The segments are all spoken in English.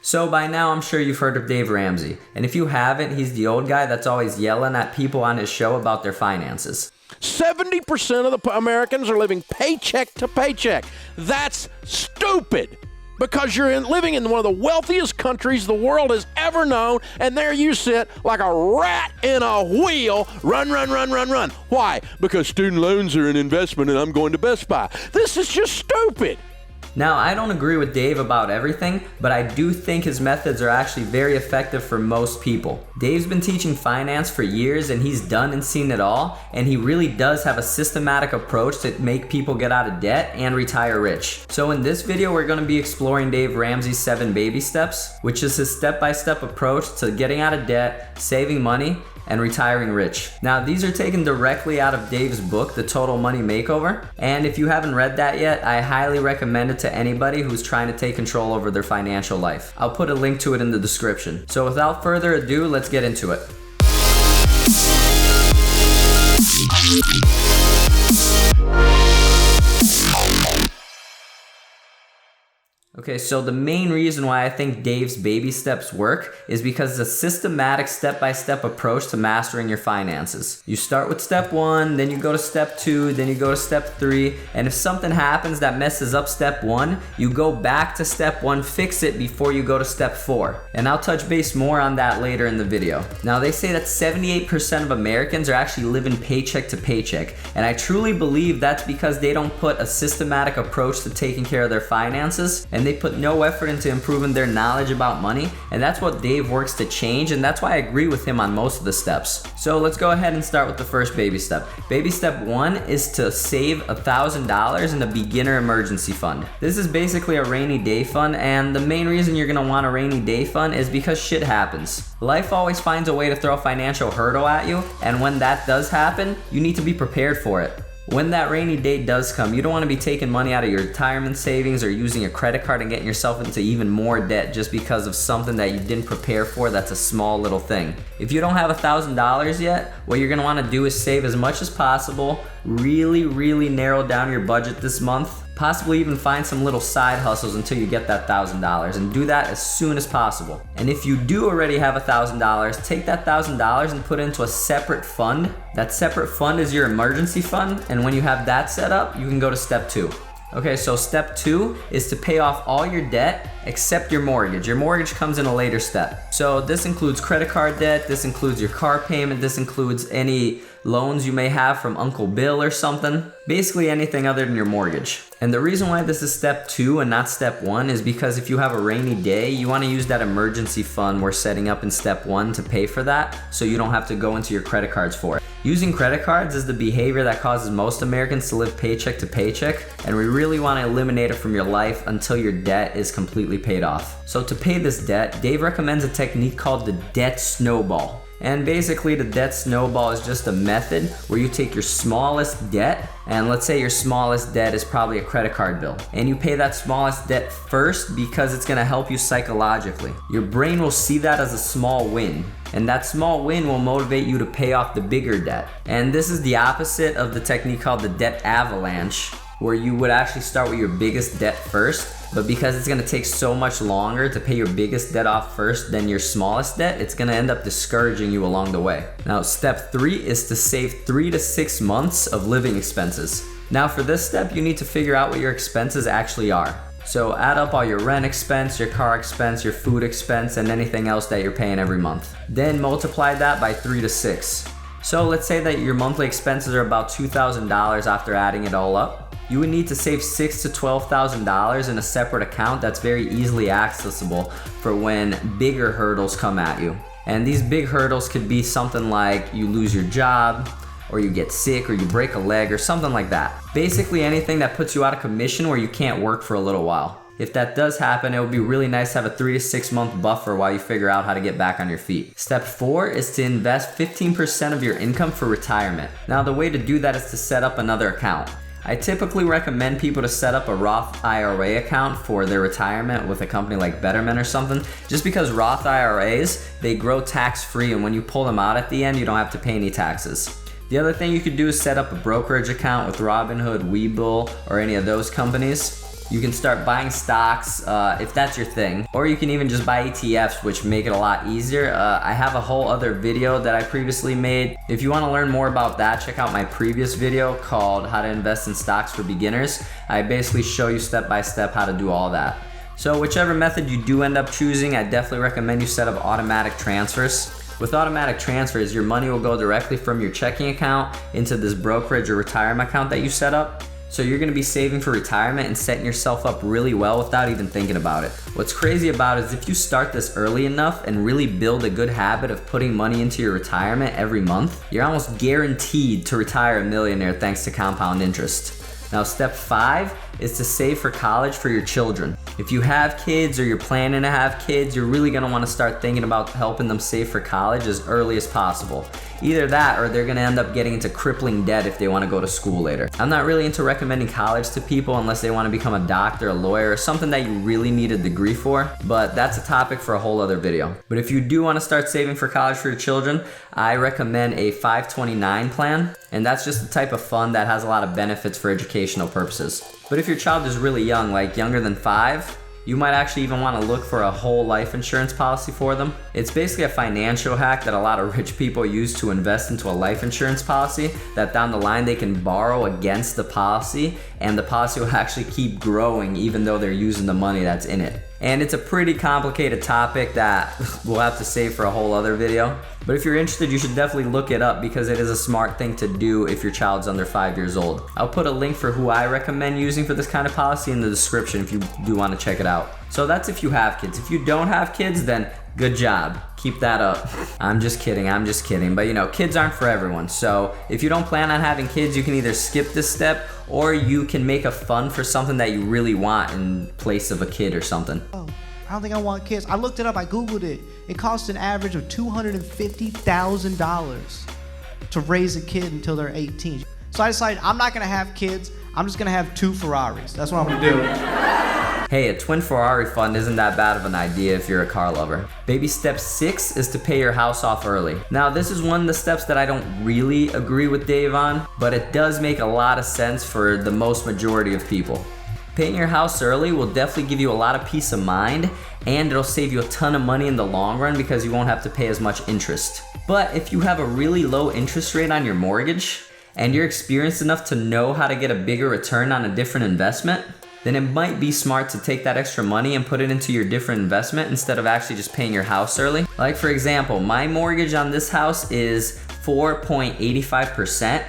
So by now, I'm sure you've heard of Dave Ramsey. And if you haven't, he's the old guy that's always yelling at people on his show about their finances. 70% of the Americans are living paycheck to paycheck. That's stupid. Because you're living in one of the wealthiest countries the world has ever known, and there you sit like a rat in a wheel, run. Why? Because student loans are an investment and I'm going to Best Buy. This is just stupid. Now, I don't agree with Dave about everything, but I do think his methods are actually very effective for most people. Dave's been teaching finance for years and he's done and seen it all, and he really does have a systematic approach to make people get out of debt and retire rich. So in this video, we're going to be exploring Dave Ramsey's 7 baby steps, which is his step-by-step approach to getting out of debt, saving money, and retiring rich. Now, these are taken directly out of Dave's book, The Total Money Makeover. And if you haven't read that yet, I highly recommend it to anybody who's trying to take control over their financial life. I'll put a link to it in the description. So without further ado, let's get into it. Okay, so the main reason why I think Dave's baby steps work is because it's a systematic step-by-step approach to mastering your finances. You start with step 1, then you go to step 2, then you go to step 3, and if something happens that messes up step 1, you go back to step 1, fix it before you go to step 4. And I'll touch base more on that later in the video. Now, they say that 78% of Americans are actually living paycheck to paycheck, and I truly believe that's because they don't put a systematic approach to taking care of their finances, and they put no effort into improving their knowledge about money, and that's what Dave works to change, and that's why I agree with him on most of the steps. So let's go ahead and start with the first baby step. Baby step 1 is to save $1,000 in a beginner emergency fund. This is basically a rainy day fund, and the main reason you're gonna want a rainy day fund is because shit happens. Life always finds a way to throw a financial hurdle at you, and when that does happen, you need to be prepared for it. When that rainy day does come, you don't want to be taking money out of your retirement savings or using a credit card and getting yourself into even more debt just because of something that you didn't prepare for that's a small little thing. If you don't have $1,000 yet, what you're going to want to do is save as much as possible, really narrow down your budget this month, possibly even find some little side hustles until you get that $1,000, and do that as soon as possible. And if you do already have $1,000, take that $1,000 and put it into a separate fund. That separate fund is your emergency fund, and when you have that set up, you can go to step 2. Okay, so step 2 is to pay off all your debt except your mortgage. Your mortgage comes in a later step. So this includes credit card debt, this includes your car payment, this includes any loans you may have from Uncle Bill or something. Basically anything other than your mortgage. And the reason why this is step 2 and not step 1 is because if you have a rainy day, you want to use that emergency fund we're setting up in step 1 to pay for that, so you don't have to go into your credit cards for it. Using credit cards is the behavior that causes most Americans to live paycheck to paycheck, and we really want to eliminate it from your life until your debt is completely paid off. So to pay this debt, Dave recommends a technique called the debt snowball. And basically the debt snowball is just a method where you take your smallest debt, and let's say your smallest debt is probably a credit card bill, and you pay that smallest debt first because it's going to help you psychologically. Your brain will see that as a small win, and that small win will motivate you to pay off the bigger debt. And this is the opposite of the technique called the debt avalanche, where you would actually start with your biggest debt first, but because it's going to take so much longer to pay your biggest debt off first than your smallest debt, it's going to end up discouraging you along the way. Now, step 3 is to save 3 to 6 months of living expenses. Now, for this step, you need to figure out what your expenses actually are. So add up all your rent expense, your car expense, your food expense, and anything else that you're paying every month. Then multiply that by 3 to 6. So let's say that your monthly expenses are about $2,000 after adding it all up. You would need to save $6,000 to $12,000 in a separate account that's very easily accessible for when bigger hurdles come at you. And these big hurdles could be something like you lose your job, or you get sick, or you break a leg, or something like that. Basically anything that puts you out of commission where you can't work for a little while. If that does happen, it would be really nice to have a 3 to 6 month buffer while you figure out how to get back on your feet. Step 4 is to invest 15% of your income for retirement. Now, the way to do that is to set up another account. I typically recommend people to set up a Roth IRA account for their retirement with a company like Betterment or something, just because Roth IRAs, they grow tax-free, and when you pull them out at the end, you don't have to pay any taxes. The other thing you could do is set up a brokerage account with Robinhood, Webull, or any of those companies. You can start buying stocks if that's your thing, or you can even just buy ETFs, which make it a lot easier. I have a whole other video that I previously made. If you want to learn more about that, check out my previous video called How to Invest in Stocks for Beginners. I basically show you step by step how to do all that. So whichever method you do end up choosing, I definitely recommend you set up automatic transfers. With automatic transfers, your money will go directly from your checking account into this brokerage or retirement account that you set up. So you're gonna be saving for retirement and setting yourself up really well without even thinking about it. What's crazy about it is if you start this early enough and really build a good habit of putting money into your retirement every month, you're almost guaranteed to retire a millionaire thanks to compound interest. Now, step 5 is to save for college for your children. If you have kids or you're planning to have kids, you're really gonna wanna start thinking about helping them save for college as early as possible. Either that or they're gonna end up getting into crippling debt if they wanna go to school later. I'm not really into recommending college to people unless they wanna become a doctor, a lawyer, or something that you really need a degree for, but that's a topic for a whole other video. But if you do wanna start saving for college for your children, I recommend a 529 plan, and that's just the type of fund that has a lot of benefits for educational purposes. But if your child is really young, like younger than 5, you might actually even want to look for a whole life insurance policy for them. It's basically a financial hack that a lot of rich people use to invest into a life insurance policy that down the line they can borrow against the policy, and the policy will actually keep growing even though they're using the money that's in it. And it's a pretty complicated topic that we'll have to save for a whole other video. But if you're interested, you should definitely look it up because it is a smart thing to do if your child's under 5 years old. I'll put a link for who I recommend using for this kind of policy in the description if you do want to check it out. So that's if you have kids. If you don't have kids, then good job. Keep that up. I'm just kidding. But you know, kids aren't for everyone. So if you don't plan on having kids, you can either skip this step or you can make a fund for something that you really want in place of a kid or something. Oh, I don't think I want kids. I looked it up. I Googled it. It costs an average of $250,000 to raise a kid until they're 18. So I decided I'm not going to have kids. I'm just going to have 2 Ferraris. That's what I'm going to do. Hey, a twin Ferrari fund isn't that bad of an idea if you're a car lover. Baby step 6 is to pay your house off early. Now, this is one of the steps that I don't really agree with Dave on, but it does make a lot of sense for the most majority of people. Paying your house early will definitely give you a lot of peace of mind, and it'll save you a ton of money in the long run because you won't have to pay as much interest. But if you have a really low interest rate on your mortgage, and you're experienced enough to know how to get a bigger return on a different investment, then it might be smart to take that extra money and put it into your different investment instead of actually just paying your house early. Like for example, my mortgage on this house is 4.85%.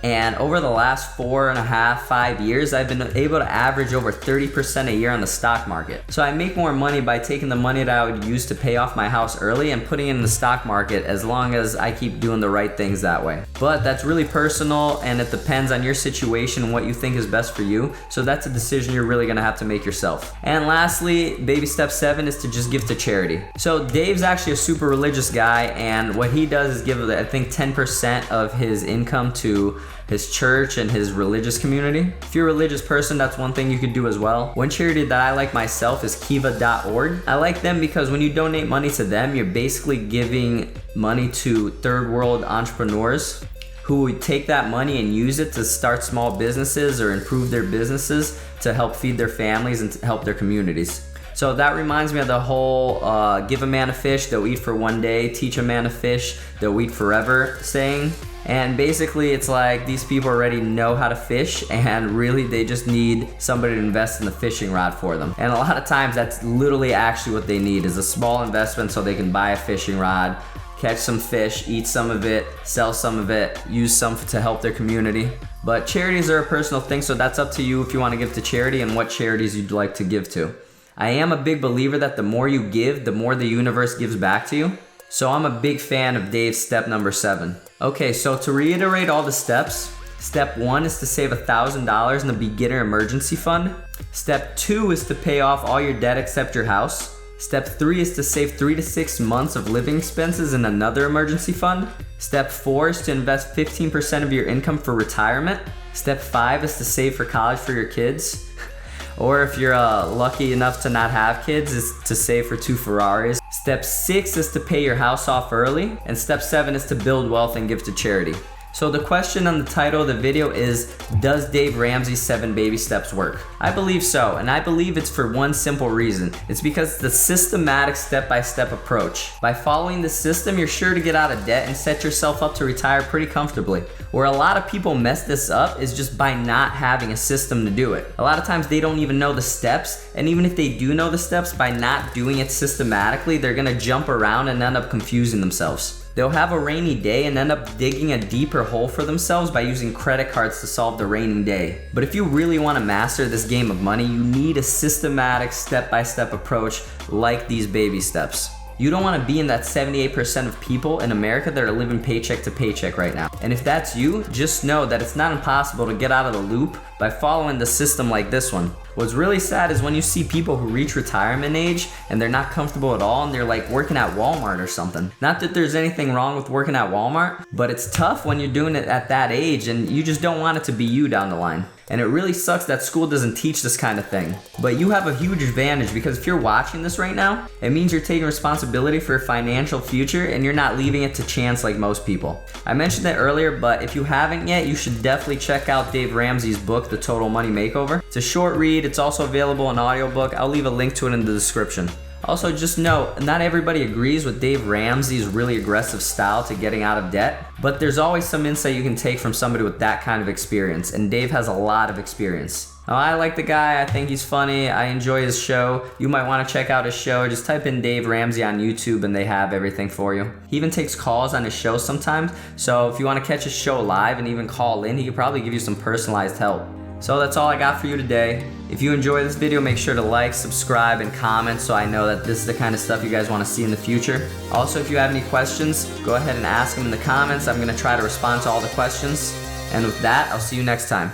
And over the last 4.5, 5 years, I've been able to average over 30% a year on the stock market. So I make more money by taking the money that I would use to pay off my house early and putting it in the stock market as long as I keep doing the right things that way. But that's really personal and it depends on your situation and what you think is best for you. So that's a decision you're really gonna have to make yourself. And lastly, baby step 7 is to just give to charity. So Dave's actually a super religious guy, and what he does is give, I think, 10% of his income to his church and his religious community. If you're a religious person, that's one thing you could do as well. One charity that I like myself is kiva.org. I like them because when you donate money to them, you're basically giving money to third world entrepreneurs who would take that money and use it to start small businesses or improve their businesses to help feed their families and to help their communities. So that reminds me of the whole give a man a fish, they'll eat for one day, teach a man a fish, they'll eat forever saying. And basically it's like these people already know how to fish and really they just need somebody to invest in the fishing rod for them. And a lot of times that's literally actually what they need is a small investment so they can buy a fishing rod, catch some fish, eat some of it, sell some of it, use some to help their community. But charities are a personal thing, so that's up to you if you want to give to charity and what charities you'd like to give to. I am a big believer that the more you give, the more the universe gives back to you. So I'm a big fan of Dave's step number 7. Okay, so to reiterate all the steps, step 1 is to save $1,000 in the beginner emergency fund. Step 2 is to pay off all your debt except your house. Step 3 is to save 3 to 6 months of living expenses in another emergency fund. Step 4 is to invest 15% of your income for retirement. Step 5 is to save for college for your kids. Or if you're lucky enough to not have kids, is to save for 2 Ferraris. Step 6 is to pay your house off early. And step 7 is to build wealth and give to charity. So the question on the title of the video is, does Dave Ramsey's 7 baby steps work? I believe so, and I believe it's for one simple reason. It's because it's the systematic step-by-step approach. By following the system, you're sure to get out of debt and set yourself up to retire pretty comfortably. Where a lot of people mess this up is just by not having a system to do it. A lot of times they don't even know the steps, and even if they do know the steps, by not doing it systematically, they're gonna jump around and end up confusing themselves. They'll have a rainy day and end up digging a deeper hole for themselves by using credit cards to solve the raining day. But if you really want to master this game of money, you need a systematic step-by-step approach like these baby steps. You don't want to be in that 78% of people in America that are living paycheck to paycheck right now. And if that's you, just know that it's not impossible to get out of the loop by following the system like this one. What's really sad is when you see people who reach retirement age and they're not comfortable at all and they're like working at Walmart or something. Not that there's anything wrong with working at Walmart, but it's tough when you're doing it at that age and you just don't want it to be you down the line. And it really sucks that school doesn't teach this kind of thing. But you have a huge advantage because if you're watching this right now, it means you're taking responsibility for your financial future and you're not leaving it to chance like most people. I mentioned it earlier, but if you haven't yet, you should definitely check out Dave Ramsey's book, The Total Money Makeover. It's a short read. It's also available in audiobook. I'll leave a link to it in the description. Also, just note, not everybody agrees with Dave Ramsey's really aggressive style to getting out of debt, but there's always some insight you can take from somebody with that kind of experience, and Dave has a lot of experience. Now, I like the guy. I think he's funny. I enjoy his show. You might want to check out his show. Just type in Dave Ramsey on YouTube and they have everything for you. He even takes calls on his show sometimes, so if you want to catch his show live and even call in, he could probably give you some personalized help. So that's all I got for you today. If you enjoy this video, make sure to like, subscribe, and comment so I know that this is the kind of stuff you guys want to see in the future. Also, if you have any questions, go ahead and ask them in the comments. I'm going to try to respond to all the questions. And with that, I'll see you next time.